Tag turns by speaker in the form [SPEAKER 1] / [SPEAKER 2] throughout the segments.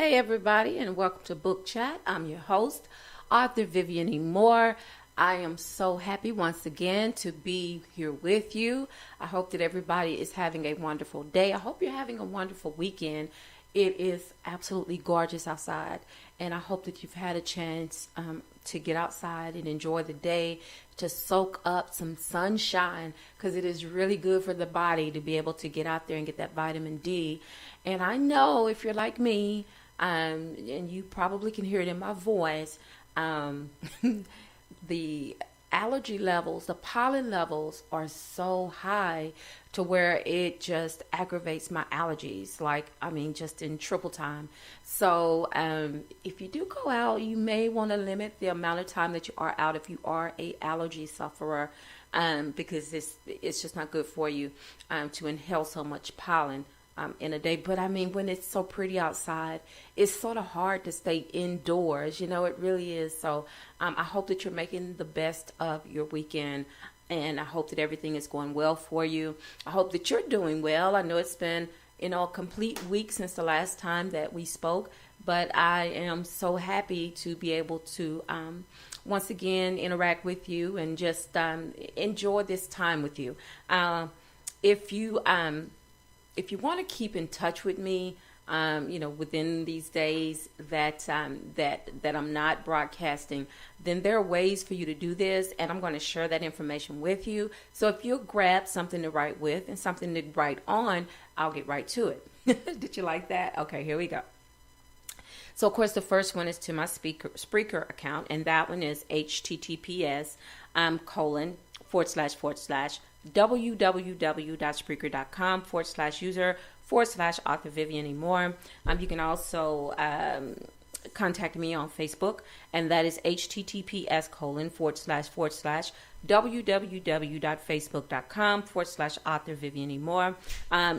[SPEAKER 1] Hey, everybody, and welcome to Book Chat. I'm your host, author Vivian E. Moore. I am so happy once again to be here with you. I hope that everybody is having a wonderful day. I hope you're having a wonderful weekend. It is absolutely gorgeous outside, and I hope that you've had a chance to get outside and enjoy the day, to soak up some sunshine, because it is really good for the body to be able to get out there and get that vitamin D. And I know if you're like me, and you probably can hear it in my voice, the allergy levels, the pollen levels are so high to where it just aggravates my allergies, just in triple time. So if you do go out, you may want to limit the amount of time that you are out if you are a allergy sufferer, because it's just not good for you to inhale so much pollen in a day. But I mean, when it's so pretty outside, it's sort of hard to stay indoors. It really is. So I hope that you're making the best of your weekend, and I hope that everything is going well for you. I hope that you're doing well. I know it's been, a complete week since the last time that we spoke, but I am so happy to be able to once again interact with you and just enjoy this time with you. If you want to keep in touch with me, within these days that I'm not broadcasting, then there are ways for you to do this, and I'm going to share that information with you. So if you'll grab something to write with and something to write on, I'll get right to it. Did you like that? Okay, here we go. So, of course, the first one is to my Spreaker account, and that one is https www.spreaker.com/user/author Vivian E. Moore. You can also contact me on Facebook, and that is https://www.facebook.com/author Vivian E. Moore.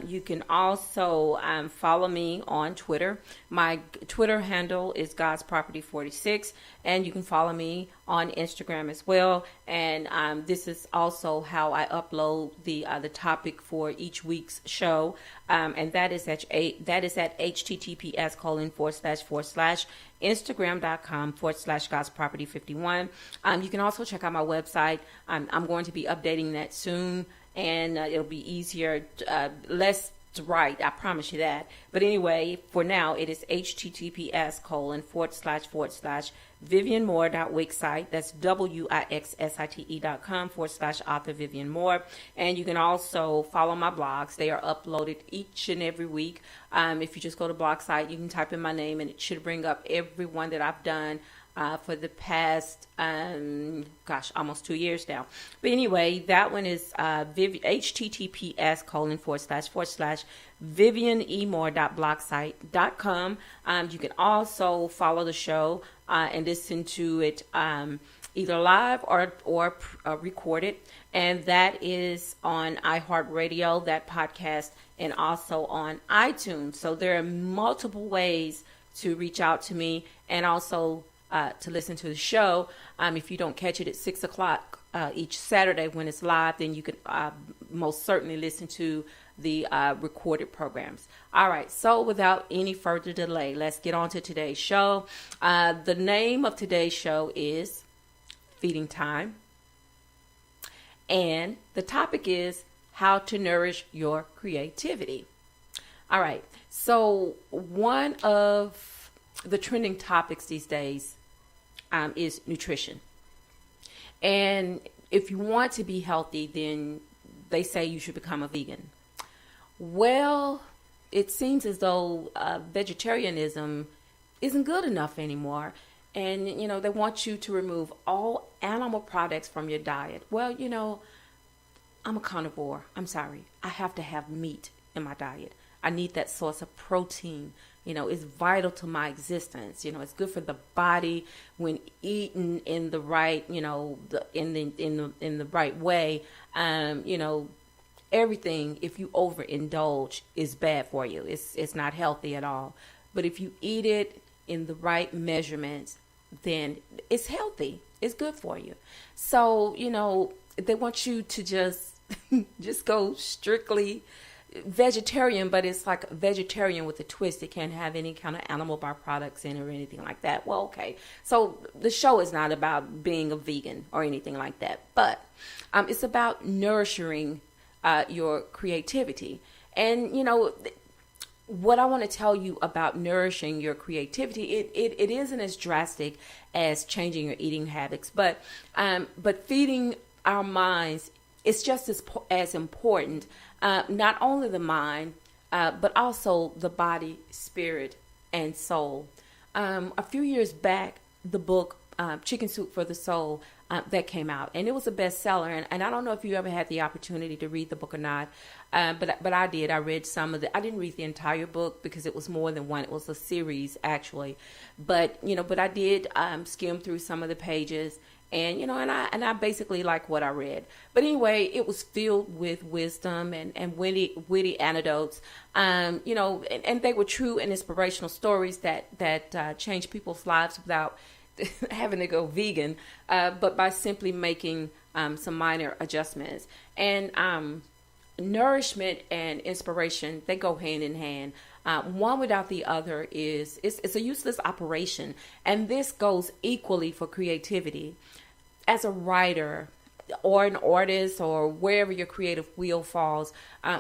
[SPEAKER 1] You can also follow me on Twitter. My Twitter handle is God's Property 46, and you can follow me on Instagram as well. And this is also how I upload the topic for each week's show, and that is at https://Instagram.com/God's Property 51. You can also check out my website. I'm going to be updating that soon, and it'll be easier, less to write, I promise you that. But anyway, for now, it is https://VivianMoore.wixsite. That's WIXSITE.com/author Vivian Moore. And you can also follow my blogs. They are uploaded each and every week. If you just go to blog site, you can type in my name, and it should bring up every one that I've done for the past, almost 2 years now. But anyway, that one is https://VivianEmore.blogsite.com. You can also follow the show and listen to it either live or recorded, and that is on iHeartRadio, that podcast, and also on iTunes. So there are multiple ways to reach out to me, and also to listen to the show. If you don't catch it at 6 o'clock each Saturday when it's live, then you can most certainly listen to the recorded programs. All right, so without any further delay, let's get on to today's show. The name of today's show is Feeding Time, and the topic is how to nourish your creativity. All right, so one of the trending topics these days is nutrition. And if you want to be healthy, then they say you should become a vegan. Well, it seems as though vegetarianism isn't good enough anymore. And, they want you to remove all animal products from your diet. Well, I'm a carnivore. I'm sorry. I have to have meat in my diet. I need that source of protein. It's vital to my existence. It's good for the body when eaten in the right, in the right way. Everything, if you overindulge, is bad for you. It's not healthy at all. But if you eat it in the right measurements, then it's healthy. It's good for you. So, they want you to just go strictly vegetarian, but it's like vegetarian with a twist. It can't have any kind of animal byproducts in it or anything like that. Well, okay. So the show is not about being a vegan or anything like that, but it's about nourishing your creativity. And, what I want to tell you about nourishing your creativity, it isn't as drastic as changing your eating habits, but feeding our minds is just as important. Not only the mind, but also the body, spirit, and soul. A few years back, the book Chicken Soup for the Soul that came out, and it was a bestseller. And I don't know if you ever had the opportunity to read the book or not, but I did. I read some of it. I didn't read the entire book because it was more than one. It was a series actually, but I did skim through some of the pages. And, and I basically like what I read. But anyway, it was filled with wisdom and witty anecdotes, and they were true and inspirational stories that changed people's lives without having to go vegan, but by simply making some minor adjustments. And nourishment and inspiration, they go hand in hand. One without the other it's a useless operation. And this goes equally for creativity. As a writer or an artist or wherever your creative wheel falls,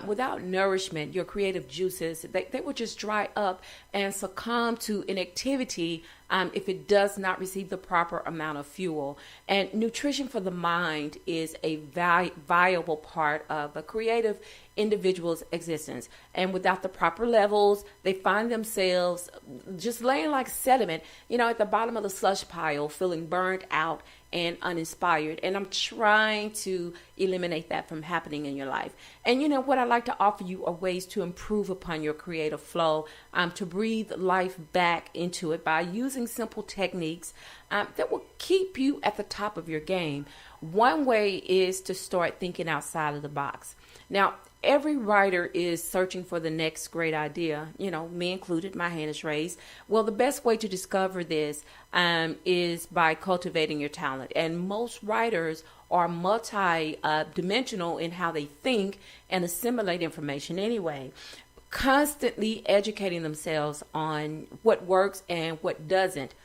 [SPEAKER 1] without nourishment, your creative juices, they will just dry up and succumb to inactivity if it does not receive the proper amount of fuel. And nutrition for the mind is a valuable part of a creative individual's existence. And without the proper levels, they find themselves just laying like sediment, at the bottom of the slush pile, feeling burned out and uninspired. And I'm trying to eliminate that from happening in your life. And what I'd like to offer you are ways to improve upon your creative flow, to breathe life back into it by using simple techniques that will keep you at the top of your game. One way is to start thinking outside of the box. Now, every writer is searching for the next great idea, me included. My hand is raised. Well, the best way to discover this is by cultivating your talent. And most writers are multi-dimensional in how they think and assimilate information anyway, constantly educating themselves on what works and what doesn't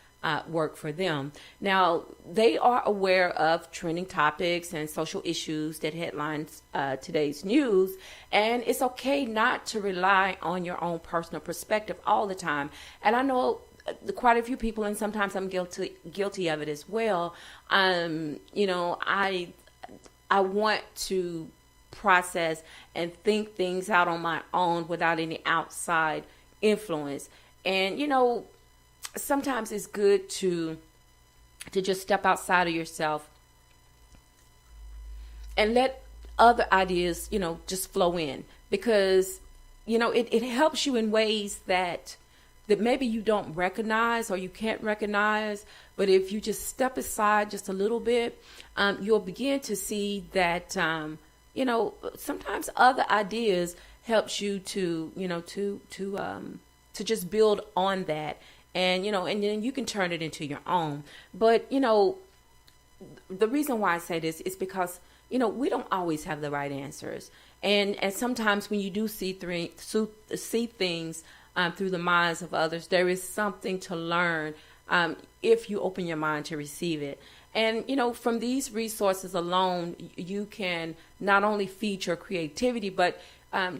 [SPEAKER 1] work for them. Now, they are aware of trending topics and social issues that headlines today's news, and it's okay not to rely on your own personal perspective all the time. And I know quite a few people, and sometimes I'm guilty of it as well. I want to process and think things out on my own without any outside influence. And sometimes it's good to just step outside of yourself and let other ideas, just flow in, because, it helps you in ways that maybe you don't recognize or you can't recognize. But if you just step aside just a little bit, you'll begin to see that, sometimes other ideas helps you to just build on that. And, and then you can turn it into your own. But, the reason why I say this is because, we don't always have the right answers. And sometimes when you do see things through the minds of others, there is something to learn if you open your mind to receive it. And, from these resources alone, you can not only feed your creativity, but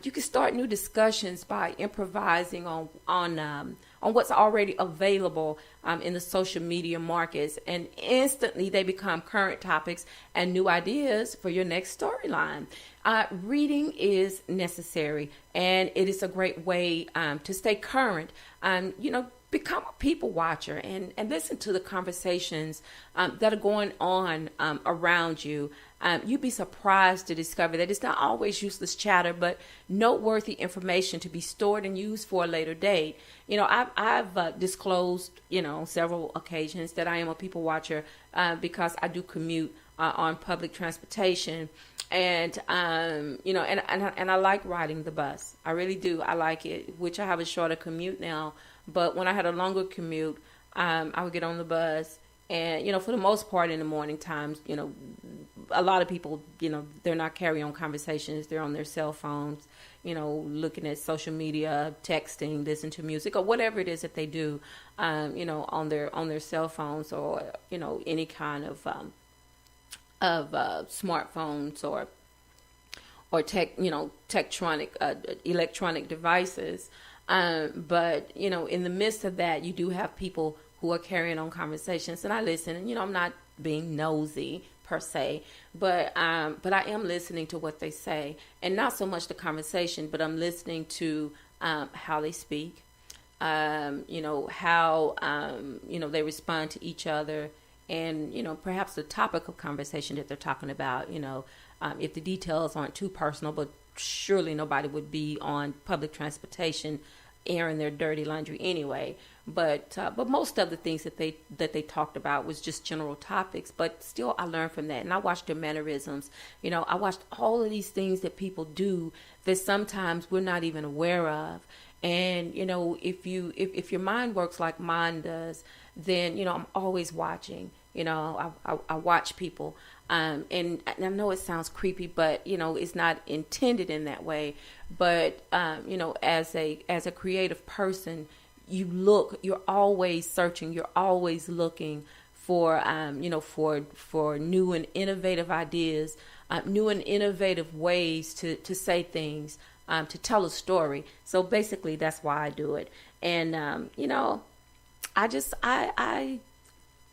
[SPEAKER 1] you can start new discussions by improvising on what's already available in the social media markets, and instantly they become current topics and new ideas for your next storyline. Reading is necessary, and it is a great way to stay current. Become a people watcher and listen to the conversations that are going on around you. You'd be surprised to discover that it's not always useless chatter, but noteworthy information to be stored and used for a later date. I've disclosed, several occasions that I am a people watcher because I do commute on public transportation. And, and I like riding the bus. I really do. I like it, which I have a shorter commute now. But when I had a longer commute, I would get on the bus And, for the most part in the morning times, a lot of people, they're not carrying on conversations. They're on their cell phones, looking at social media, texting, listening to music, or whatever it is that they do, on their cell phones, or, any kind of smartphones, or electronic devices. But, in the midst of that, you do have people who are carrying on conversations, and I listen, and, I'm not being nosy per se, but I am listening to what they say, and not so much the conversation, but I'm listening to, how they speak, how, they respond to each other, and, perhaps the topic of conversation that they're talking about, if the details aren't too personal, but surely nobody would be on public transportation airing their dirty laundry anyway. But most of the things that they talked about was just general topics. But still, I learned from that, and I watched their mannerisms. I watched all of these things that people do that sometimes we're not even aware of. And if your mind works like mine does, then I'm always watching. I watch people. And I know it sounds creepy, but it's not intended in that way. But as a creative person, you're always searching, you're always looking for for new and innovative ideas, new and innovative ways to say things, to tell a story. So basically, that's why I do it. And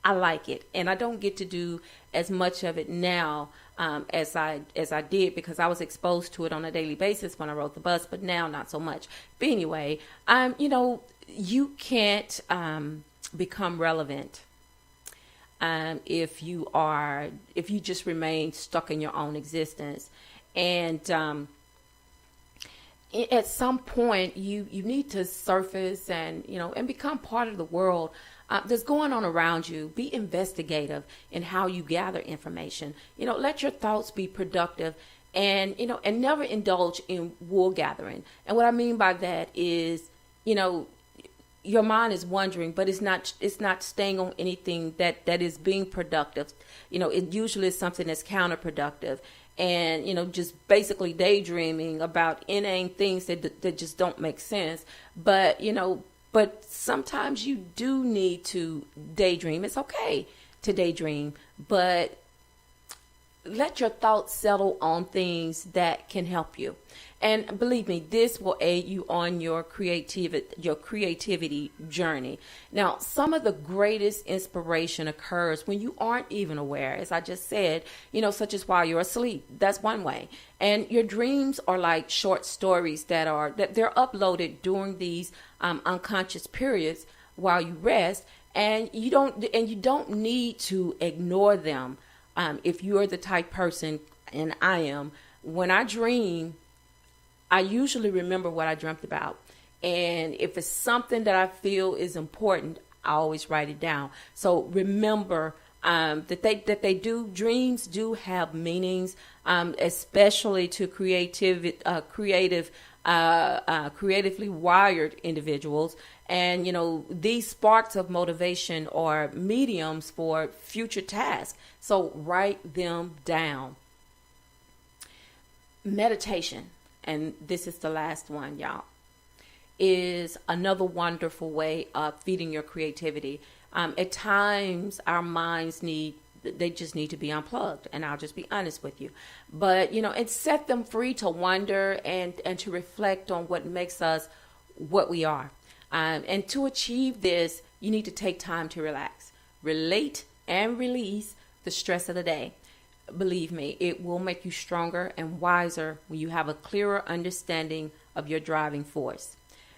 [SPEAKER 1] I like it, and I don't get to do as much of it now as I did, because I was exposed to it on a daily basis when I rode the bus, but now not so much. But anyway, you can't become relevant if you just remain stuck in your own existence. And at some point, you need to surface and become part of the world that's going on around you. Be investigative in how you gather information. Let your thoughts be productive, and and never indulge in wool gathering. And what I mean by that is, your mind is wandering, but it's not staying on anything that is being productive. It usually is something that's counterproductive, and just basically daydreaming about inane things that just don't make sense. But sometimes you do need to daydream. It's okay to daydream, but let your thoughts settle on things that can help you. And believe me, this will aid you on your creativity journey. Now, some of the greatest inspiration occurs when you aren't even aware, as I just said, such as while you're asleep. That's one way. And your dreams are like short stories that they're uploaded during these unconscious periods while you rest, and you don't need to ignore them. If you're the type person, and I am, when I dream, I usually remember what I dreamt about. And if it's something that I feel is important, I always write it down. So remember dreams do have meanings, especially to creatively wired individuals. And, these sparks of motivation are mediums for future tasks. So write them down. Meditation, and this is the last one, y'all, is another wonderful way of feeding your creativity. At times, our minds just need to be unplugged, and I'll just be honest with you. But, and set them free to wonder and to reflect on what makes us what we are. And to achieve this, you need to take time to relax, relate, and release the stress of the day. Believe me, it will make you stronger and wiser when you have a clearer understanding of your driving force.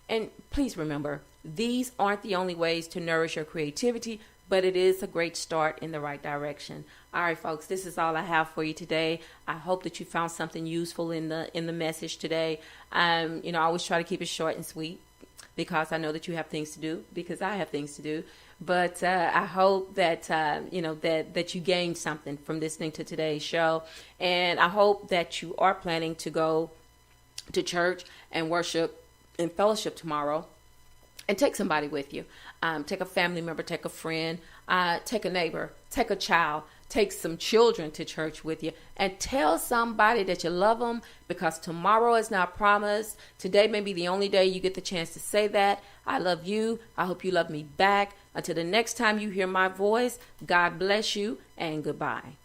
[SPEAKER 1] And please remember, these aren't the only ways to nourish your creativity, but it is a great start in the right direction. All right, folks, this is all I have for you today. I hope that you found something useful in the message today. I always try to keep it short and sweet, because I know that you have things to do, because I have things to do. But I hope that, that you gained something from listening to today's show. And I hope that you are planning to go to church and worship and fellowship tomorrow. And take somebody with you. Take a family member, take a friend, take a neighbor, take a child, take some children to church with you, and tell somebody that you love them, because tomorrow is not promised. Today may be the only day you get the chance to say that. I love you. I hope you love me back. Until the next time you hear my voice, God bless you and goodbye.